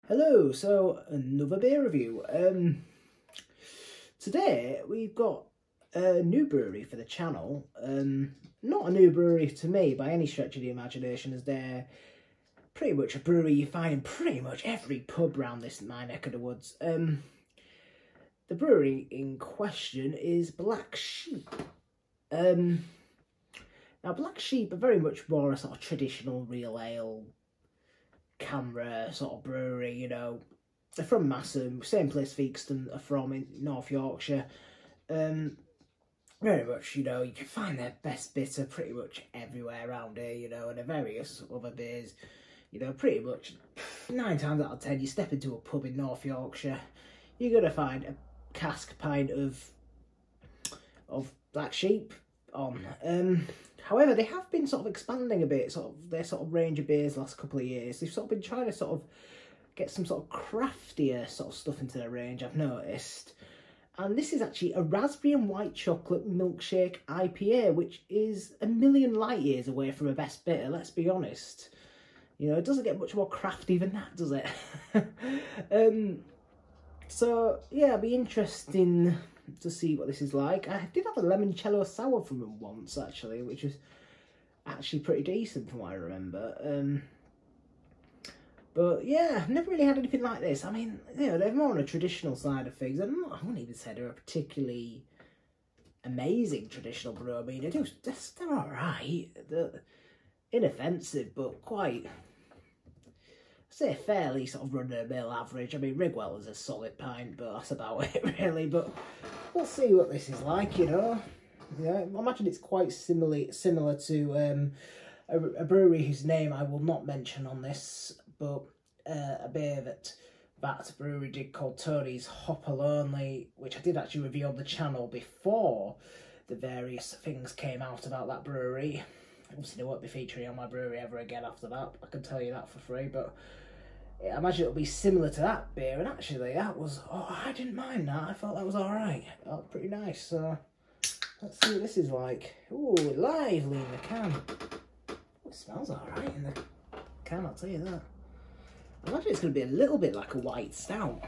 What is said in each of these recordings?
Hello, so another beer review. Today we've got a new brewery for the channel. Not a new brewery to me by any stretch of the imagination, as they're pretty much a brewery you find in pretty much every pub around my neck of the woods. The brewery in question is Black Sheep. Now Black Sheep are very much more a sort of traditional real ale Canberra sort of brewery, you know. They're from Massam, same place Feakston are from in North Yorkshire. Very much, you know, you can find their best bitter pretty much everywhere around here, you know, and the various other beers, you know, pretty much 9 times out of 10 you step into a pub in North Yorkshire, you're going to find a cask pint of Black Sheep on. However, they have been sort of expanding a bit, sort of their sort of range of beers the last couple of years. They've sort of been trying to sort of get some sort of craftier sort of stuff into their range, I've noticed. And this is actually a raspberry and white chocolate milkshake IPA, which is a million light years away from a best bitter, let's be honest. You know, it doesn't get much more crafty than that, does it? So, yeah, it'll be interesting to see what this is like. I did have a limoncello sour from them once, actually, which was actually pretty decent from what I remember. But yeah, I've never really had anything like this. I mean, you know, they're more on the traditional side of things. I wouldn't even say they're a particularly amazing traditional brew. I mean, they're alright. They're inoffensive, but quite, say, fairly sort of run-of-the-mill average. I mean, Rigwell is a solid pint, but that's about it, really. But we'll see what this is like, you know. Yeah, I imagine it's quite similar to a brewery whose name I will not mention on this, but a beer that brewery did called Tony's Hopper Lonely, which I did actually review on the channel before the various things came out about that brewery. Obviously, they won't be featuring on my brewery ever again after that, I can tell you that for free, but I imagine it'll be similar to that beer, and actually that was, I didn't mind that. I thought that was alright. That was pretty nice, so let's see what this is like. Ooh, lively in the can. It smells alright in the can, I'll tell you that. I imagine it's going to be a little bit like a white stout.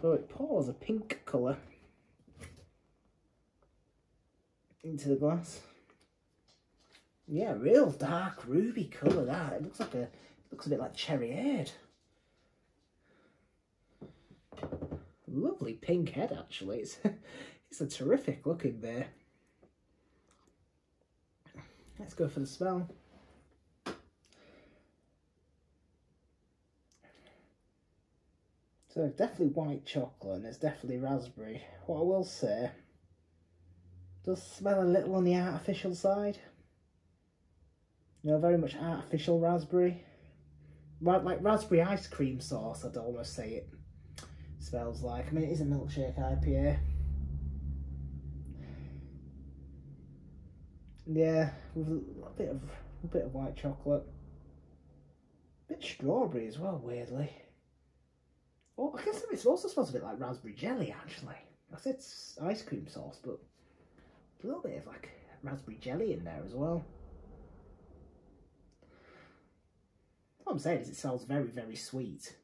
So it pours a pink colour into the glass. Yeah, real dark ruby colour that. It looks a bit like cherryade. Lovely pink head, actually. It's a terrific looking beer. Let's go for the smell. So definitely white chocolate, and it's definitely raspberry. What I will say, does smell a little on the artificial side. You know, very much artificial raspberry. Like raspberry ice cream sauce, I'd almost say it smells like. I mean, it is a milkshake IPA. Yeah, with a bit of white chocolate. A bit strawberry as well, weirdly. Oh, I guess it also smells a bit like raspberry jelly, actually. I said it's ice cream sauce, but a little bit of like raspberry jelly in there as well. What I'm saying is it smells very, very sweet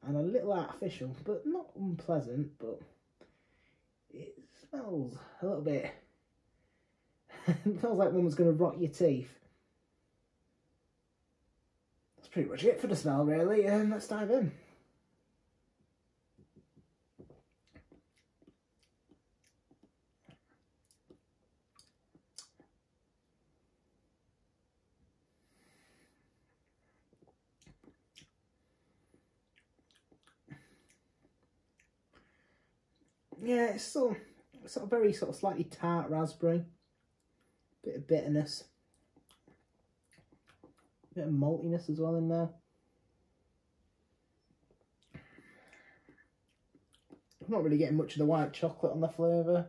and a little artificial, but not unpleasant, but it smells a little bit, it smells like one was going to rot your teeth. That's pretty much it for the smell, really. Let's dive in. Yeah, it's sort of very sort of slightly tart raspberry, bit of bitterness, bit of maltiness as well in there. I'm not really getting much of the white chocolate on the flavour.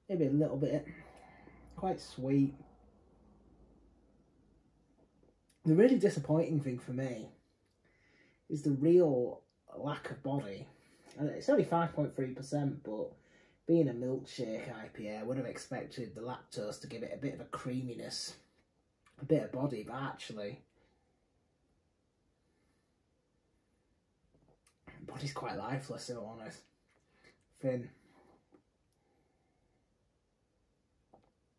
Maybe a little bit, quite sweet. The really disappointing thing for me is the real lack of body. And it's only 5.3%, but being a milkshake IPA, I would have expected the lactose to give it a bit of a creaminess a bit of body, but actually body's quite lifeless, if I'm honest. Thin.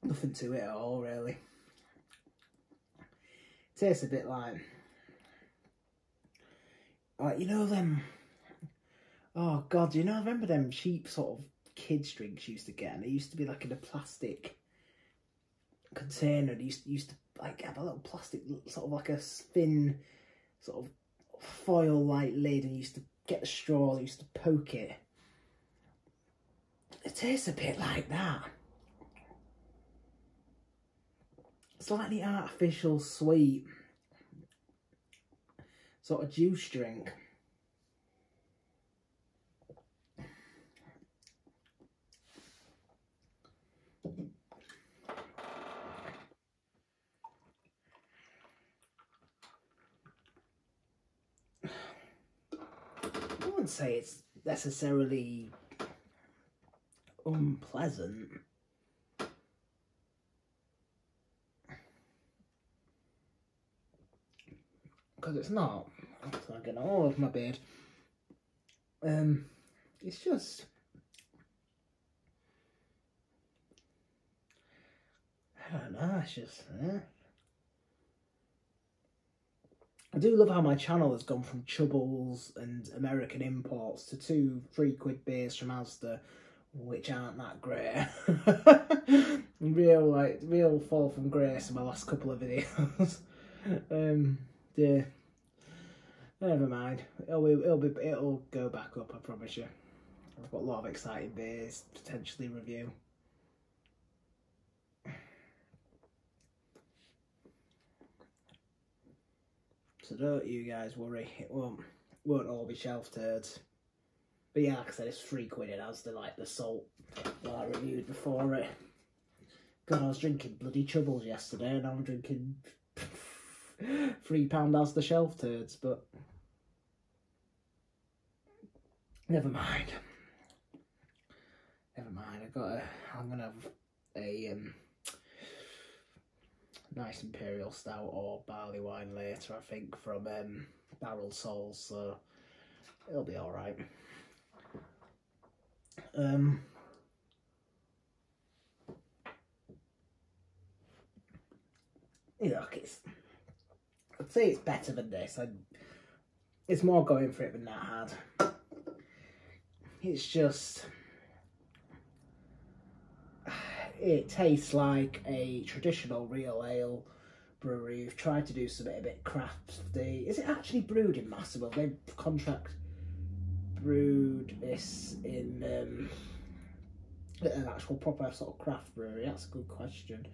Nothing to it at all, really. Tastes a bit like you know them. Oh God, you know, I remember them cheap sort of kids drinks you used to get, and they used to be like in a plastic container. They used to like have a little plastic, sort of like a thin sort of foil like lid, and you used to get the straws, you used to poke it. It tastes a bit like that. Slightly artificial sweet sort of juice drink. I wouldn't say it's necessarily unpleasant. Because it's not. So I get all of my beard. It's just, I don't know, it's just, I do love how my channel has gone from Chubbles and American imports to 2 3-quid beers from Asda, which aren't that great. real fall from grace in my last couple of videos. Yeah. Never mind. It'll go back up, I promise you. I've got a lot of exciting beers to potentially review. So don't you guys worry, it won't all be shelf turds. But yeah, like I said, it's 3 quid in Asda, like the salt that I reviewed before it. God, I was drinking bloody Chubbles yesterday, and I'm drinking £3 Asda shelf turds, but never mind. Never mind. I'm gonna have a nice imperial stout or barley wine later, I think, from Barrel Souls, so it'll be all right. Look, I'd say it's better than this. It's more going for it than that had. It's just, it tastes like a traditional real ale brewery. We've tried to do something a bit crafty. Is it actually brewed in Massimo? They've contract brewed this in an actual proper sort of craft brewery. That's a good question.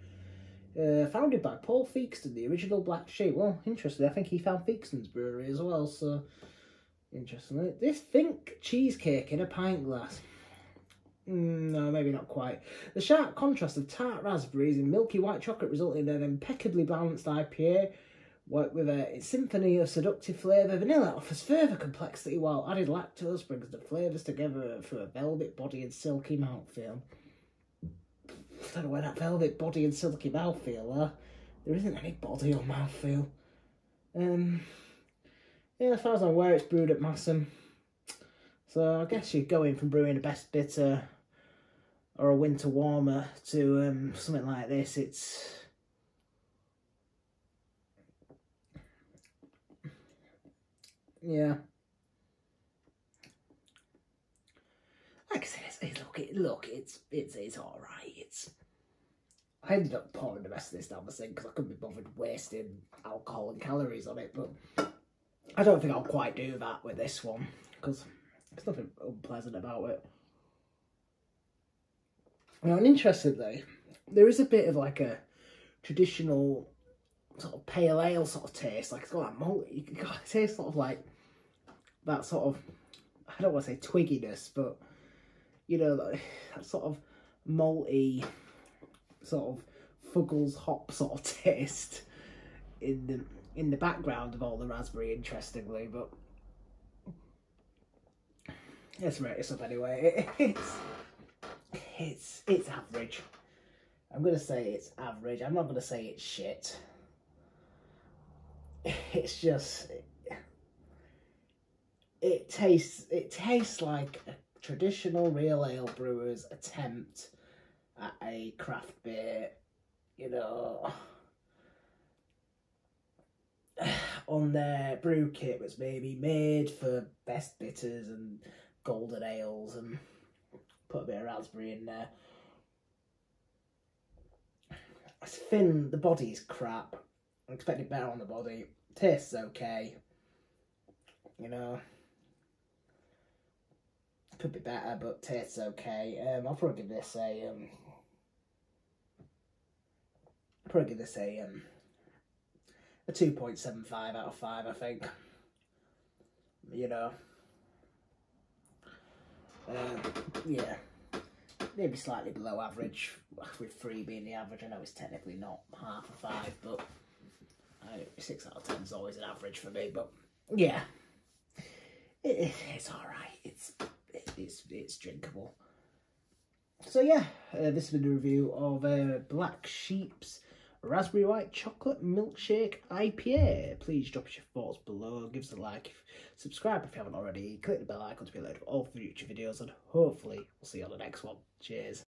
Founded by Paul Feakston, the original Black Sheep. Well, interesting. I think he found Feakston's brewery as well, so interestingly. This Think cheesecake in a pint glass. No, maybe not quite. The sharp contrast of tart raspberries and milky white chocolate resulting in an impeccably balanced IPA with a symphony of seductive flavour. Vanilla offers further complexity, while added lactose brings the flavours together for a velvet body and silky mouthfeel. I don't know where that velvet body and silky mouthfeel are. There isn't any body or mouthfeel. Yeah, as far as I'm aware, it's brewed at Massam. So I guess you're going from brewing a best bitter or a winter warmer to something like this. It's yeah. Like I said, it's all right. I ended up pouring the rest of this down the sink because I couldn't be bothered wasting alcohol and calories on it. But I don't think I'll quite do that with this one because there's nothing unpleasant about it. Now, and interestingly, there is a bit of like a traditional sort of pale ale sort of taste. Like it's got that malt. You can taste sort of like that sort of, I don't want to say twigginess, but you know, that sort of malty, sort of Fuggles hop sort of taste in the background of all the raspberry, interestingly, but let's rate this up anyway. It's average. I'm gonna say it's average. I'm not gonna say it's shit. it's just, it tastes like a traditional real ale brewer's attempt at a craft beer, you know, on their brew kit was maybe made for best bitters and golden ales and put a bit of raspberry in there. It's thin, the body's crap. I expected better on the body. Tastes okay. You know, could be better, but tastes okay. I'll probably give this a a 2.75 out of 5, I think. You know, yeah, maybe slightly below average, with 3 being the average. I know it's technically not half a 5, but 6 out of 10 is always an average for me. But yeah, it's all right. It's drinkable. So yeah, this has been a review of Black Sheep's Raspberry White Chocolate Milkshake IPA. Please drop us your thoughts below, give us a like, subscribe if you haven't already, click the bell icon to be alerted of all future videos, and hopefully we'll see you on the next one. Cheers.